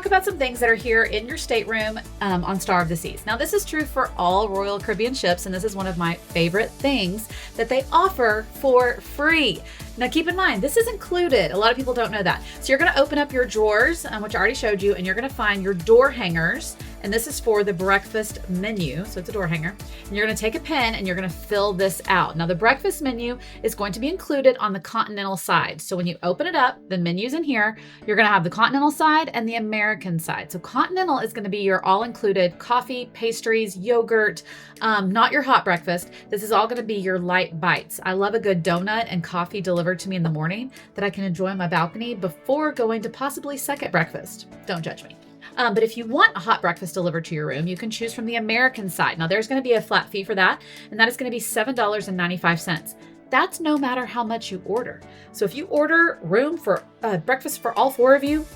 talk about some things that are here in your stateroom on Star of the Seas. Now, this is true for all Royal Caribbean ships, and this is one of my favorite things that they offer for free. Now, keep in mind, this is included. A lot of people don't know that. So you're going to open up your drawers, which I already showed you, and you're going to find your door hangers. And this is for the breakfast menu. So it's a door hanger. And you're going to take a pen and you're going to fill this out. Now, the breakfast menu is going to be included on the Continental side. So when you open it up, the menu's in here. You're going to have the Continental side and the American side. So Continental is going to be your all-included coffee, pastries, yogurt, not your hot breakfast. This is all going to be your light bites. I love a good donut and coffee delivered to me in the morning that I can enjoy on my balcony before going to possibly second breakfast. Don't judge me. But if you want a hot breakfast delivered to your room, you can choose from the American side. Now, there's going to be a flat fee for that, and that is going to be $7.95. That's no matter how much you order. So if you order room for breakfast for all four of you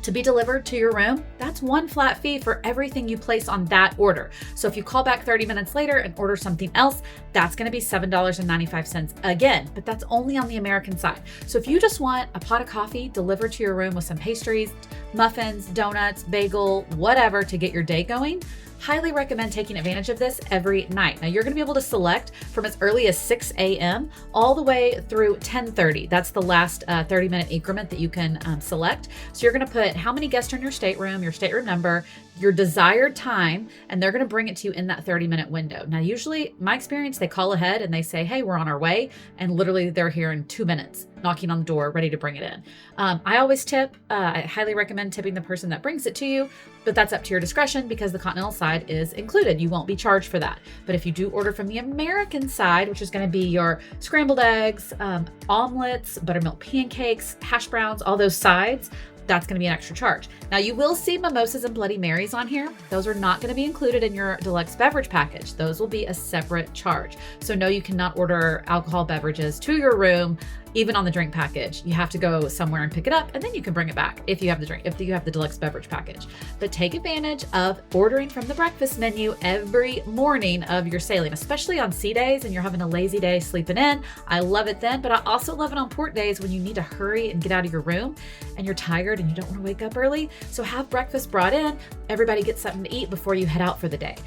to be delivered to your room, that's one flat fee for everything you place on that order. So if you call back 30 minutes later and order something else, that's going to be $7.95 again, but that's only on the American side. So if you just want a pot of coffee delivered to your room with some pastries, muffins, donuts, bagel, whatever to get your day going, highly recommend taking advantage of this every night. Now, you're going to be able to select from as early as 6 a.m. all the way through 10:30. That's the last 30-minute increment that you can select. So you're going to put how many guests are in your stateroom number, your desired time, and they're going to bring it to you in that 30-minute window. Now, usually, my experience, they call ahead and they say, hey, we're on our way. And literally they're here in 2 minutes, knocking on the door, ready to bring it in. I always tip. I highly recommend tipping the person that brings it to you, but that's up to your discretion because the Continental side is included. You won't be charged for that. But if you do order from the American side, which is going to be your scrambled eggs, omelets, buttermilk pancakes, hash browns, all those sides, that's going to be an extra charge. Now, you will see mimosas and Bloody Marys on here. Those are not going to be included in your deluxe beverage package. Those will be a separate charge. So no, you cannot order alcohol beverages to your room, even on the drink package. You have to go somewhere and pick it up, and then you can bring it back if you have the deluxe beverage package. But take advantage of ordering from the breakfast menu every morning of your sailing, especially on sea days and you're having a lazy day sleeping in. I love it then, but I also love it on port days when you need to hurry and get out of your room and you're tired and you don't want to wake up early. So have breakfast brought in. Everybody gets something to eat before you head out for the day.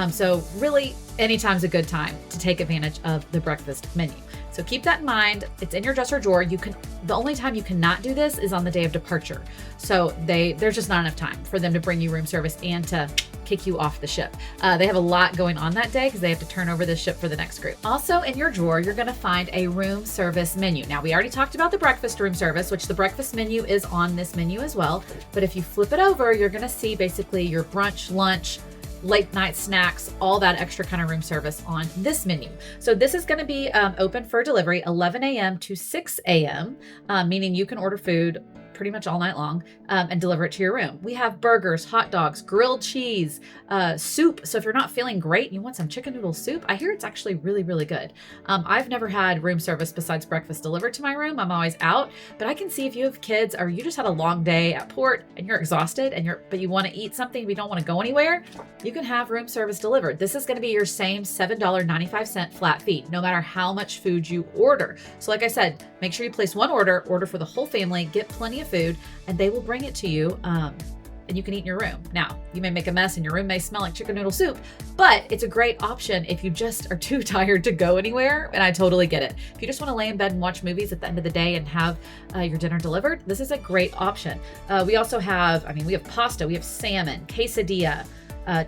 So really, anytime's a good time to take advantage of the breakfast menu. So keep that in mind. It's in your dresser drawer. The only time you cannot do this is on the day of departure. So there's just not enough time for them to bring you room service and to kick you off the ship. They have a lot going on that day because they have to turn over the ship for the next group. Also in your drawer, you're going to find a room service menu. Now, we already talked about the breakfast room service, which the breakfast menu is on this menu as well. But if you flip it over, you're going to see basically your brunch, lunch, late night snacks, all that extra kind of room service on this menu. So this is going to be open for delivery 11 a.m. to 6 a.m., meaning you can order food pretty much all night long and deliver it to your room. We have burgers, hot dogs, grilled cheese, soup. So if you're not feeling great and you want some chicken noodle soup, I hear it's actually really, really good. I've never had room service besides breakfast delivered to my room. I'm always out, but I can see if you have kids or you just had a long day at port and you're exhausted but you want to eat something, but you don't want to go anywhere, you can have room service delivered. This is going to be your same $7.95 flat fee, no matter how much food you order. So like I said, make sure you place one order for the whole family, get plenty of food, and they will bring it to you and you can eat in your room. Now, you may make a mess and your room may smell like chicken noodle soup, but it's a great option if you just are too tired to go anywhere, and I totally get it. If you just want to lay in bed and watch movies at the end of the day and have your dinner delivered, this is a great option. We also have, we have pasta, we have salmon, quesadilla,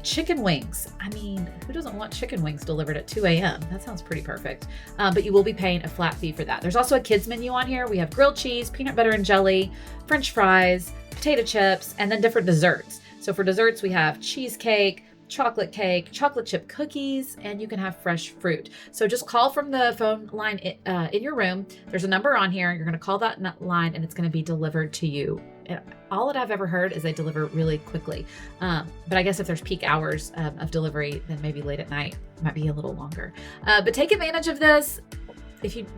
chicken wings. Who doesn't want chicken wings delivered at 2 a.m.? That sounds pretty perfect. But you will be paying a flat fee for that. There's also a kids menu on here. We have grilled cheese, peanut butter and jelly, French fries, potato chips, and then different desserts. So for desserts, we have cheesecake, chocolate cake, chocolate chip cookies, and you can have fresh fruit. So just call from the phone line in your room. There's a number on here. You're going to call that line and it's going to be delivered to you. All that I've ever heard is they deliver really quickly. But I guess if there's peak hours of delivery, then maybe late at night, it might be a little longer. But take advantage of this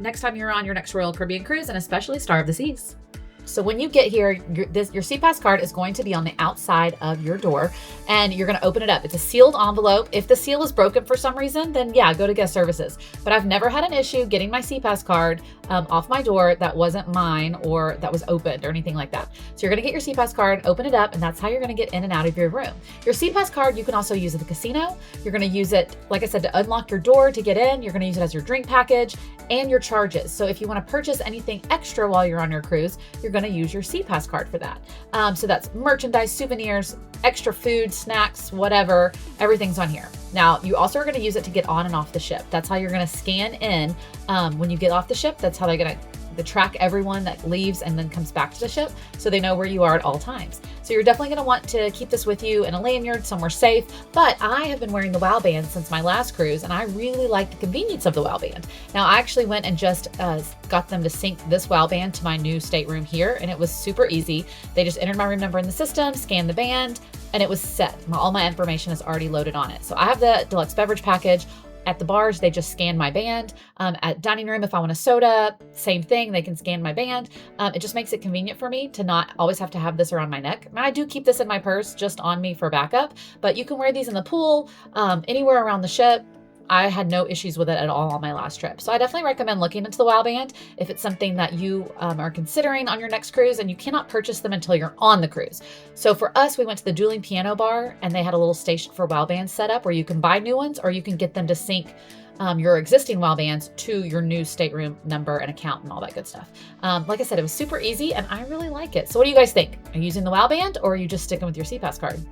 next time you're on your next Royal Caribbean cruise, and especially Star of the Seas. So when you get here, your SeaPass card is going to be on the outside of your door, and you're going to open it up. It's a sealed envelope. If the seal is broken for some reason, then yeah, go to guest services. But I've never had an issue getting my SeaPass card off my door that wasn't mine or that was opened or anything like that. So you're going to get your SeaPass card, open it up, and that's how you're going to get in and out of your room. Your SeaPass card you can also use at the casino. You're going to use it, like I said, to unlock your door to get in. You're going to use it as your drink package and your charges. So if you want to purchase anything extra while you're on your cruise, you're going to use your SeaPass card for that. So that's merchandise, souvenirs, extra food, snacks, whatever, everything's on here. Now, you also are going to use it to get on and off the ship. That's how you're going to scan in when you get off the ship. That's how they're going to track everyone that leaves and then comes back to the ship, so they know where you are at all times. So you're definitely going to want to keep this with you in a lanyard somewhere safe. But I have been wearing the WOW band since my last cruise, and I really like the convenience of the WOW band. Now, I actually went and just got them to sync this WOW band to my new stateroom here, and it was super easy. They just entered my room number in the system, scanned the band, and it was set. All my information is already loaded on it. So I have the deluxe beverage package. At the bars, they just scan my band. At dining room, if I want a soda, same thing, they can scan my band. It just makes it convenient for me to not always have to have this around my neck. Now, I do keep this in my purse just on me for backup, but you can wear these in the pool, anywhere around the ship. I had no issues with it at all on my last trip. So I definitely recommend looking into the WOW band if it's something that you are considering on your next cruise, and you cannot purchase them until you're on the cruise. So for us, we went to the dueling piano bar, and they had a little station for WOW bands set up where you can buy new ones, or you can get them to sync your existing WOW bands to your new stateroom number and account and all that good stuff. Like I said, it was super easy, and I really like it. So what do you guys think? Are you using the WOW band, or are you just sticking with your SeaPass card?